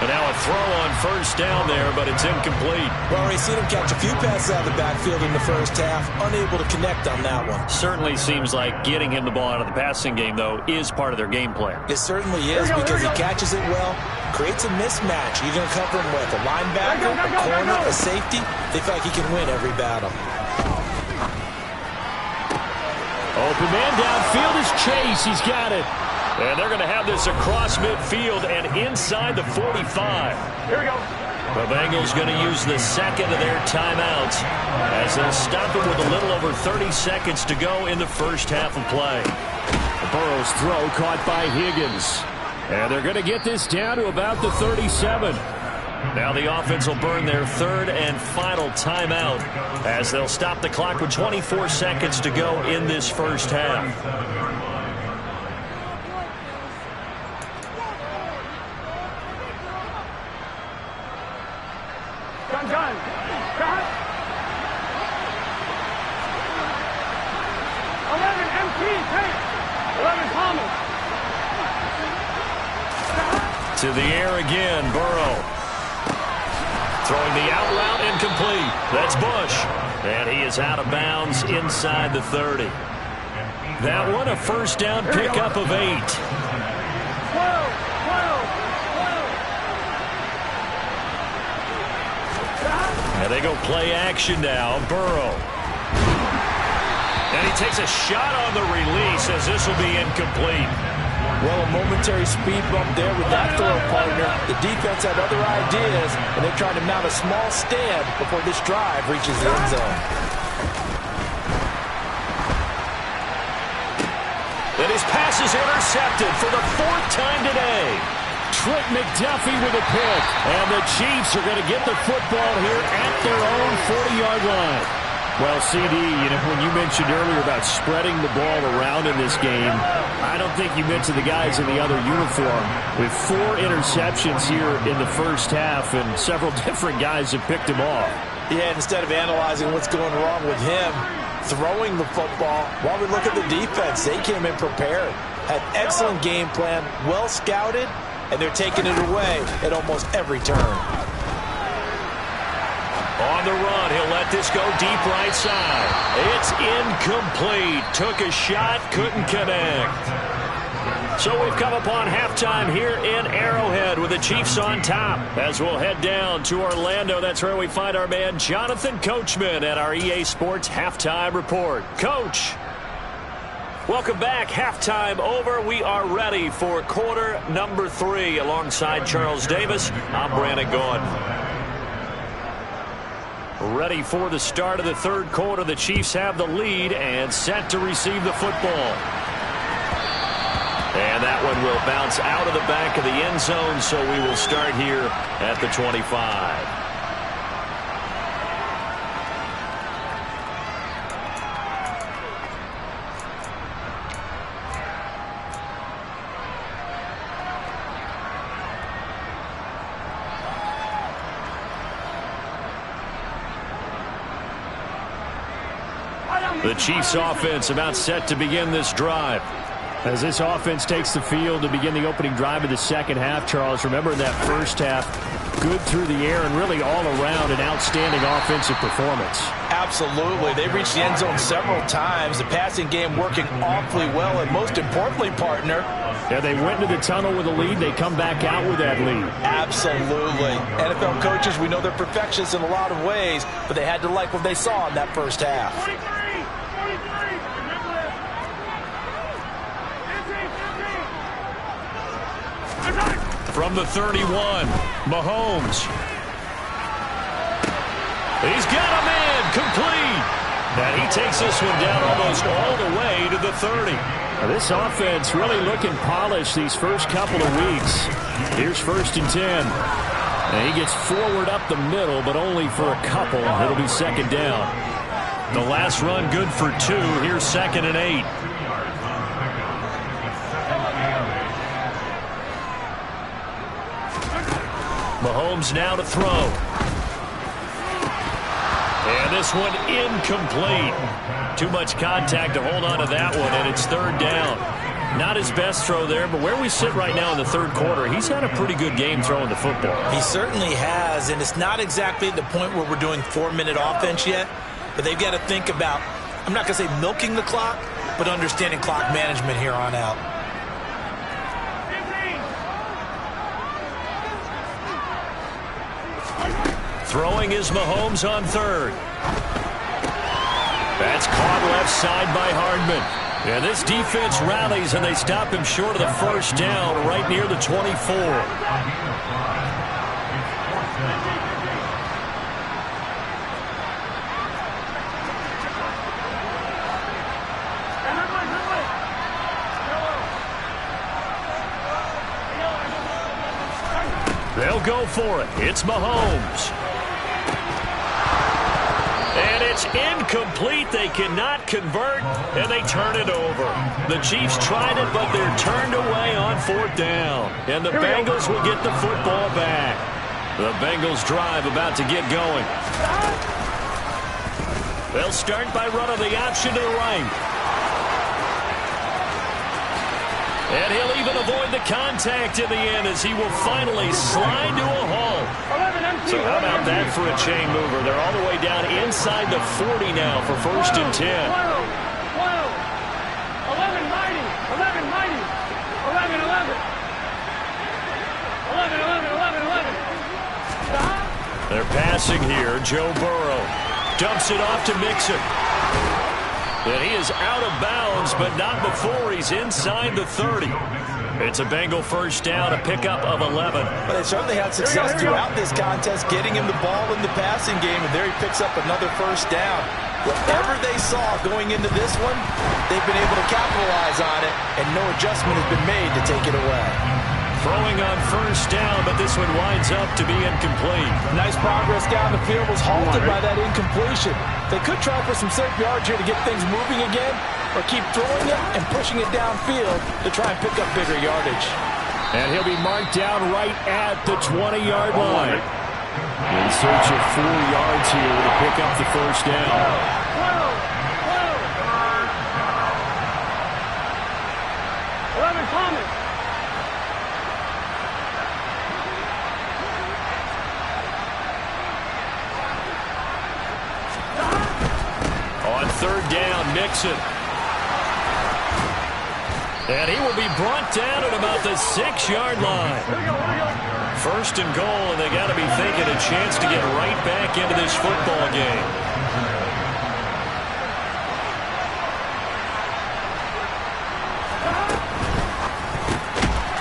And now a throw on first down there, but it's incomplete. Well, we've seen him catch a few passes out of the backfield in the first half, unable to connect on that one. Certainly seems like getting him the ball out of the passing game, though, is part of their game plan. It certainly is because he catches it well, creates a mismatch. You're going to cover him with a linebacker, a corner, a safety. They feel like he can win every battle. Open man downfield is Chase. He's got it. And they're going to have this across midfield and inside the 45. Here we go. The Bengals going to use the second of their timeouts as they'll stop it with a little over 30 seconds to go in the first half of play. Burrow's throw caught by Higgins. And they're going to get this down to about the 37. Now the offense will burn their third and final timeout as they'll stop the clock with 24 seconds to go in this first half. Gun. Shot. 11 MT. Take. 11 Palmer. To the air again, Burrow. Throwing the out route incomplete. That's Bush. And he is out of bounds inside the 30. That one a first down pickup of 8. 12. And they go play action now. Burrow. And he takes a shot on the release as this will be incomplete. Well, a momentary speed bump there with that throw, partner. The defense had other ideas, and they're trying to mount a small stand before this drive reaches the end zone. And his pass is intercepted for the 4th time today. Trent McDuffie with a pick. And the Chiefs are going to get the football here at their own 40-yard line. Well, CD, when you mentioned earlier about spreading the ball around in this game, I don't think you mentioned the guys in the other uniform. With 4 interceptions here in the first half, and several different guys have picked him off. Yeah, instead of analyzing what's going wrong with him, throwing the football, while we look at the defense, they came in prepared. Had excellent game plan, well scouted, and they're taking it away at almost every turn. On the run, he'll let this go deep right side. It's incomplete. Took a shot, couldn't connect. So we've come upon halftime here in Arrowhead with the Chiefs on top. As we'll head down to Orlando, that's where we find our man Jonathan Coachman at our EA Sports Halftime Report. Coach, welcome back. Halftime over. We are ready for quarter number 3. Alongside Charles Davis, I'm Brandon Gaudin. Ready for the start of the third quarter. The Chiefs have the lead and set to receive the football. And that one will bounce out of the back of the end zone, so we will start here at the 25. The Chiefs offense about set to begin this drive. As this offense takes the field to begin the opening drive of the second half, Charles, remember in that first half, good through the air and really all around an outstanding offensive performance. Absolutely. They've reached the end zone several times. The passing game working awfully well, and most importantly, partner. Yeah, they went into the tunnel with a lead. They come back out with that lead. Absolutely. NFL coaches, we know they're perfectionists in a lot of ways, but they had to like what they saw in that first half. 43. From the 31, Mahomes. He's got a man complete. And he takes this one down almost all the way to the 30. Now, this offense really looking polished these first couple of weeks. Here's 1st and 10. And he gets forward up the middle, but only for a couple. It'll be 2nd down. The last run good for 2. Here's 2nd and 8. Mahomes now to throw. And this one incomplete. Too much contact to hold on to that one, and it's 3rd down. Not his best throw there, but where we sit right now in the 3rd quarter, he's had a pretty good game throwing the football. He certainly has, and it's not exactly at the point where we're doing 4-minute offense yet, but they've got to think about, I'm not going to say milking the clock, but understanding clock management here on out. Throwing is Mahomes on 3rd. That's caught left side by Hardman. And this defense rallies, and they stop him short of the 1st down right near the 24. They'll go for it. It's Mahomes. And it's incomplete. They cannot convert, and they turn it over. The Chiefs tried it, but they're turned away on 4th down. And the Bengals will get the football back. The Bengals drive about to get going. They'll start by running the option to the right. And he'll even avoid the contact in the end as he will finally slide to a halt. So how about that for a chain mover? They're all the way down inside the 40 now for 1st and 10. 11 mighty. 11 mighty. 11. 11. Stop. They're passing here. Joe Burrow dumps it off to Mixon. And he is out of bounds, but not before he's inside the 30. It's a Bengal 1st down, a pickup of 11. But they certainly had success throughout this contest, getting him the ball in the passing game, and there he picks up another 1st down. Whatever they saw going into this one, they've been able to capitalize on it, and no adjustment has been made to take it away. Throwing on 1st down, but this one winds up to be incomplete. Nice progress down the field, was halted by that incompletion. They could try for some safe yards here to get things moving again, or keep throwing it and pushing it downfield to try and pick up bigger yardage. And he'll be marked down right at the 20-yard line. In search of 4 yards here to pick up the 1st down. 11 Thomas. On 3rd down, Mixon. And he will be brought down at about the 6-yard line. 1st and goal, and they got to be thinking a chance to get right back into this football game.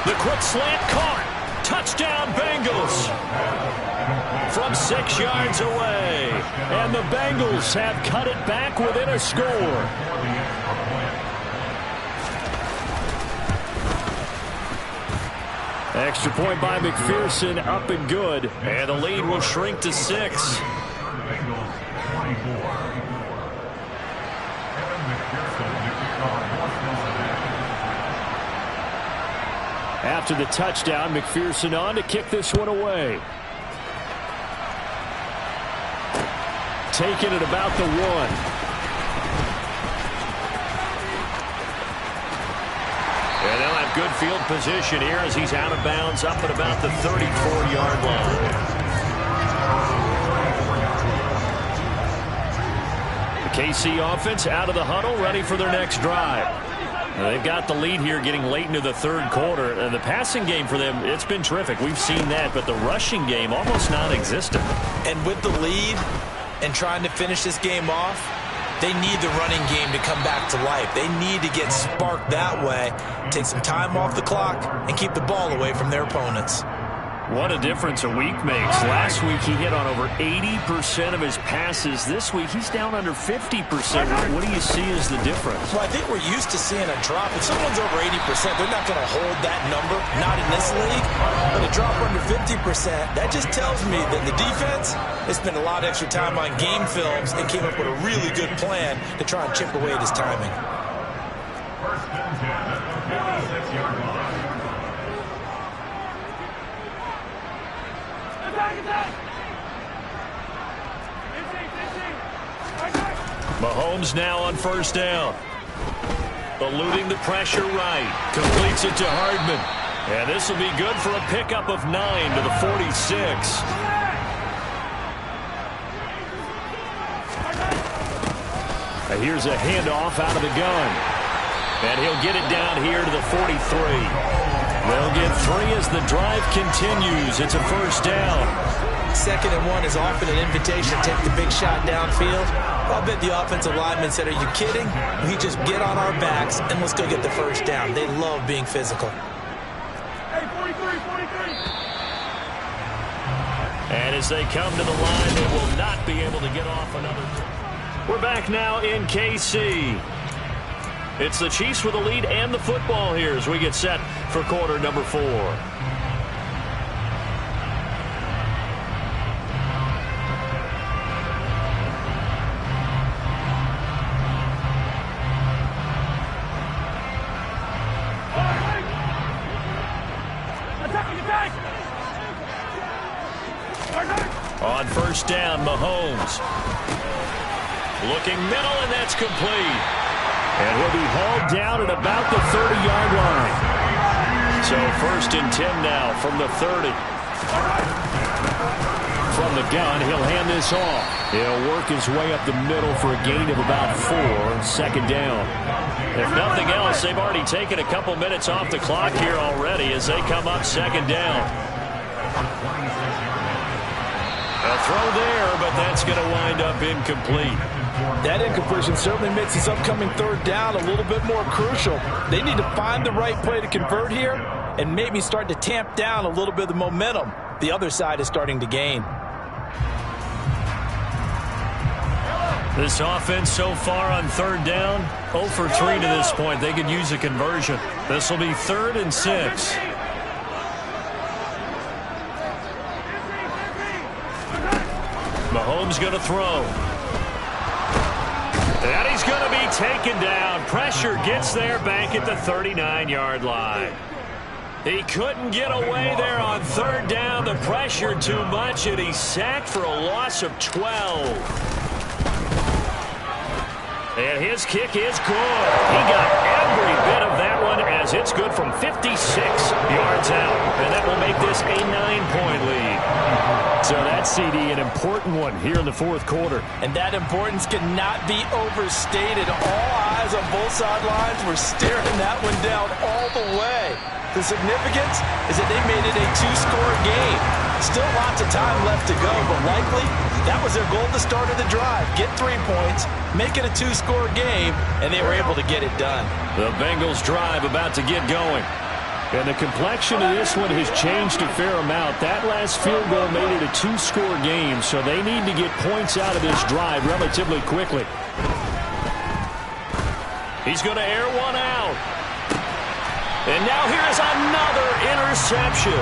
The quick slant caught. Touchdown, Bengals. From 6 yards away. And the Bengals have cut it back within a score. Extra point by McPherson, up and good. And the lead will shrink to 6. After the touchdown, McPherson on to kick this one away. Taken at about the 1. And they'll have with good field position here as he's out of bounds up at about the 34-yard line. The KC offense out of the huddle, ready for their next drive. They've got the lead here getting late into the third quarter. And the passing game for them, it's been terrific. We've seen that, but the rushing game almost non-existent. And with the lead and trying to finish this game off, they need the running game to come back to life. They need to get sparked that way, take some time off the clock, and keep the ball away from their opponents. What a difference a week makes. Last week he hit on over 80% of his passes. This week he's down under 50%. What do you see as the difference? Well, I think we're used to seeing a drop. If someone's over 80%, they're not going to hold that number, not in this league. But a drop under 50%, that just tells me that the defense has spent a lot of extra time on game films and came up with a really good plan to try and chip away at his timing. First and 10, 56-yard line. Mahomes now on first down. Eluding the pressure right. Completes it to Hardman. And this will be good for a pickup of 9 to the 46. Here's a handoff out of the gun. And he'll get it down here to the 43. They'll get 3 as the drive continues. It's a first down. 2nd and 1 is often an invitation to take the big shot downfield. I'll bet the offensive lineman said, are you kidding? We just get on our backs and let's go get the first down. They love being physical. Hey, 43. And as they come to the line, they will not be able to get off another. We're back now in KC. It's the Chiefs with the lead and the football here as we get set for quarter number 4. On first down, Mahomes. Looking middle, and that's complete. And he'll be hauled down at about the 30-yard line. So first and 10 now from the 30. From the gun, he'll hand this off. He'll work his way up the middle for a gain of about 4. 2nd down. If nothing else, they've already taken a couple minutes off the clock here already as they come up 2nd down. A throw there, but that's going to wind up incomplete. That incompletion certainly makes this upcoming 3rd down a little bit more crucial. They need to find the right play to convert here and maybe start to tamp down a little bit of the momentum the other side is starting to gain. This offense so far on 3rd down, 0 for 3 to this point. They could use a conversion. This will be 3rd and 6. Mahomes going to throw. And he's going to be taken down. Pressure gets there back at the 39-yard line. He couldn't get away there on 3rd down. The pressure too much, and he's sacked for a loss of 12. And his kick is good. He got every bit of that one as it's good from 56 yards out. And that will make this a 9-point lead. So that CD, an important one here in the 4th quarter. And that importance cannot be overstated. All eyes on both sidelines were staring that one down all the way. The significance is that they made it a 2-score game. Still lots of time left to go, but likely that was their goal at the start of the drive. Get 3 points, make it a 2-score game, and they were able to get it done. The Bengals drive about to get going. And the complexion of this one has changed a fair amount. That last field goal made it a 2-score game, so they need to get points out of this drive relatively quickly. He's going to air one out. And now here is another interception.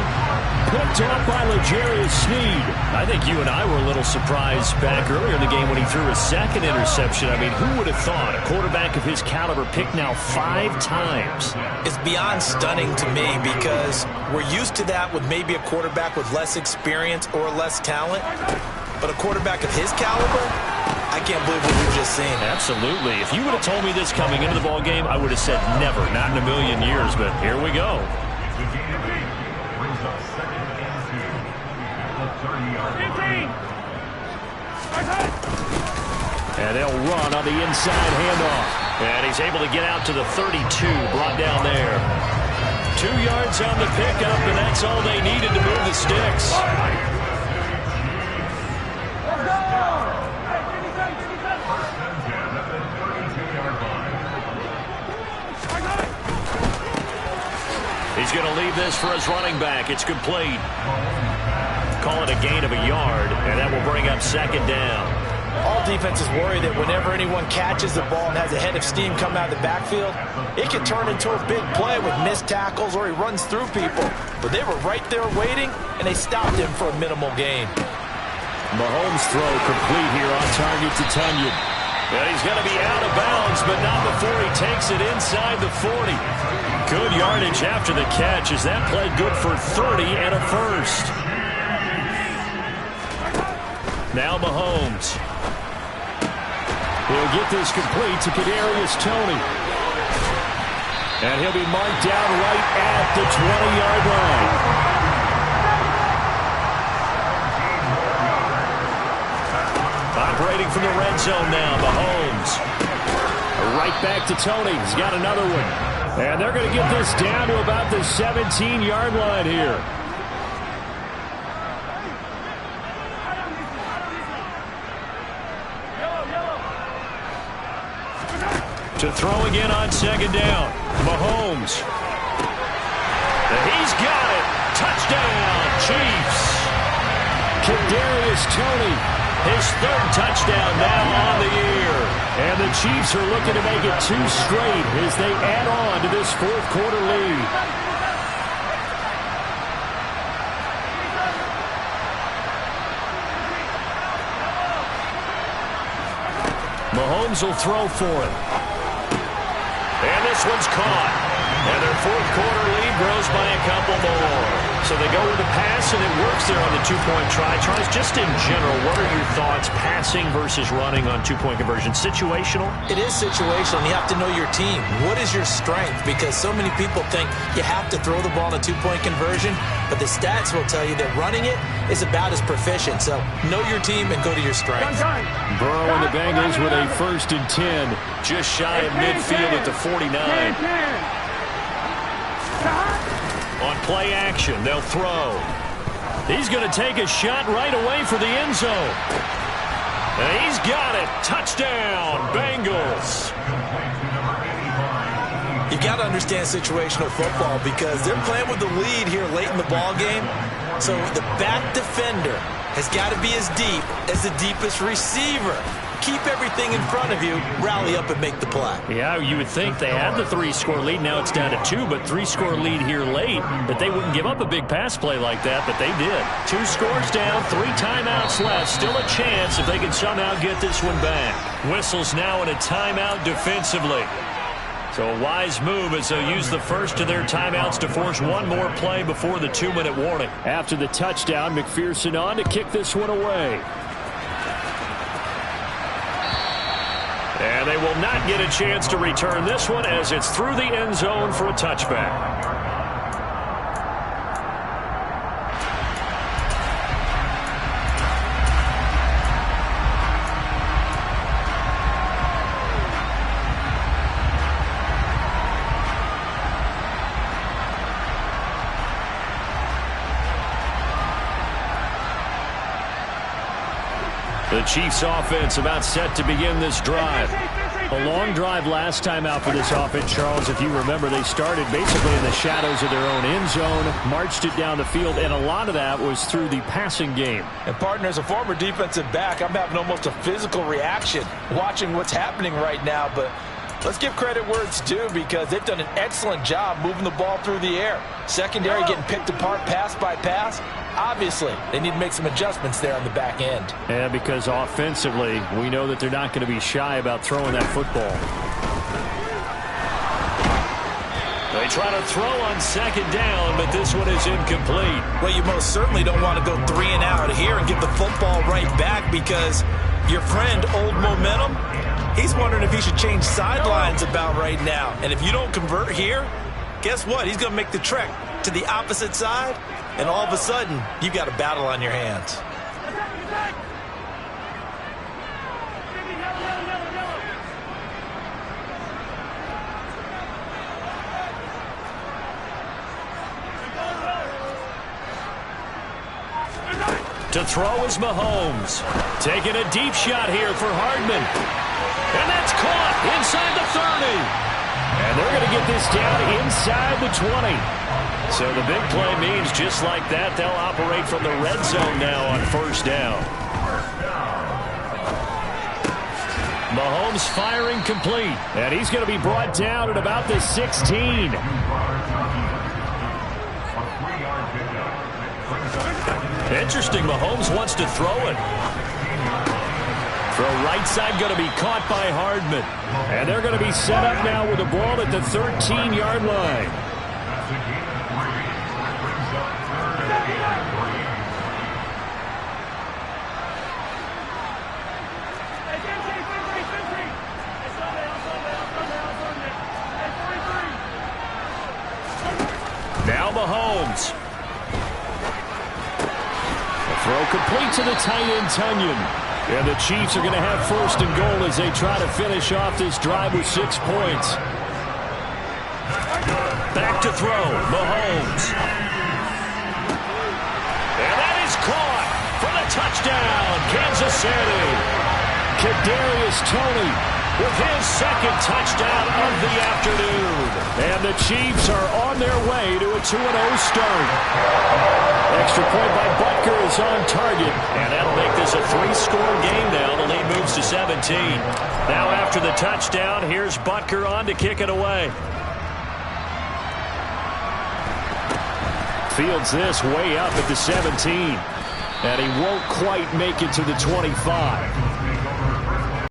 Picked off by L'Jarius Sneed. I think you and I were a little surprised back earlier in the game when he threw his 2nd interception. I mean, who would have thought a quarterback of his caliber picked now 5 times? It's beyond stunning to me because we're used to that with maybe a quarterback with less experience or less talent. But a quarterback of his caliber, I can't believe what we've just seen. Absolutely. If you would have told me this coming into the ball game, I would have said never, not in a million years, but here we go. And they'll run on the inside handoff. And he's able to get out to the 32, brought down there. 2 yards on the pickup, and that's all they needed to move the sticks. He's going to leave this for his running back. It's complete. Call it a gain of a yard, and that will bring up second down. All defenses worry that whenever anyone catches the ball and has a head of steam come out of the backfield, it can turn into a big play with missed tackles or he runs through people. But they were right there waiting, and they stopped him for a minimal gain. Mahomes' throw complete here on target to Tunyon. And he's going to be out of bounds, but not before he takes it inside the 40. Good yardage after the catch as that played good for 30 and a first. Now Mahomes. He'll get this complete to Kadarius Toney. And he'll be marked down right at the 20-yard line. Operating from the red zone now, Mahomes. Right back to Toney. He's got another one. And they're going to get this down to about the 17-yard line here. To throw again on second down. Mahomes. And he's got it. Touchdown, Chiefs. Kadarius Toney, his third touchdown now on the year. And the Chiefs are looking to make it 2 straight as they add on to this fourth quarter lead. Mahomes will throw for it. And this one's caught. And their fourth quarter lead grows by a couple more. So they go with the pass, and it works there on the two-point try. Tries just in general, what are your thoughts passing versus running on two-point conversion? Situational? It is situational. You have to know your team. What is your strength? Because so many people think you have to throw the ball in a two-point conversion, but the stats will tell you that running it is about as proficient. So know your team and go to your strength. Burrow and the Bengals with a 1st and 10, just shy of midfield at the 49. On play action, they'll throw. He's going to take a shot right away for the end zone. And he's got it. Touchdown, Bengals. You got to understand situational football because they're playing with the lead here late in the ball game. So the back defender has got to be as deep as the deepest receiver. Keep everything in front of you, rally up and make the play. Yeah, you would think they had the 3-score lead. Now it's down to 2, but 3-score lead here late. That they wouldn't give up a big pass play like that, but they did. 2 scores down, 3 timeouts left. Still a chance if they can somehow get this one back. Whistles now in a timeout defensively. So a wise move as they'll use the first of their timeouts to force one more play before the 2-minute warning. After the touchdown, McPherson on to kick this one away. And they will not get a chance to return this one as it's through the end zone for a touchback. The Chiefs offense about set to begin this drive. A long drive last time out for this offense, Charles. If you remember, they started basically in the shadows of their own end zone, marched it down the field, and a lot of that was through the passing game. And, partner, as a former defensive back, I'm having almost a physical reaction watching what's happening right now. But let's give credit where it's due because they've done an excellent job moving the ball through the air. Secondary getting picked apart pass by pass. Obviously, they need to make some adjustments there on the back end. Yeah, because offensively, we know that they're not going to be shy about throwing that football. They try to throw on second down, but this one is incomplete. Well, you most certainly don't want to go 3 and out here and give the football right back, because your friend, Old Momentum, he's wondering if he should change sidelines about right now. And if you don't convert here, guess what? He's going to make the trek to the opposite side, and all of a sudden, you've got a battle on your hands. To throw is Mahomes. Taking a deep shot here for Hardman. And that's caught inside the 30. And they're going to get this down inside the 20. So the big play means just like that, they'll operate from the red zone now on first down. Mahomes firing complete. And he's going to be brought down at about the 16. Interesting, Mahomes wants to throw it. Throw right side going to be caught by Hardman. And they're going to be set up now with the ball at the 13-yard line. Now Mahomes. Throw complete to the tight end, Tunyon. And the Chiefs are going to have first and goal as they try to finish off this drive with 6 points. Back to throw, Mahomes. And that is caught for the touchdown, Kansas City. Kadarius Toney with his second touchdown of the afternoon. And the Chiefs are on their way to a 2-0 start. Extra point by Butker is on target, and that'll make this a 3-score game now. The lead moves to 17. Now after the touchdown, here's Butker on to kick it away. Fields this way up at the 17, and he won't quite make it to the 25.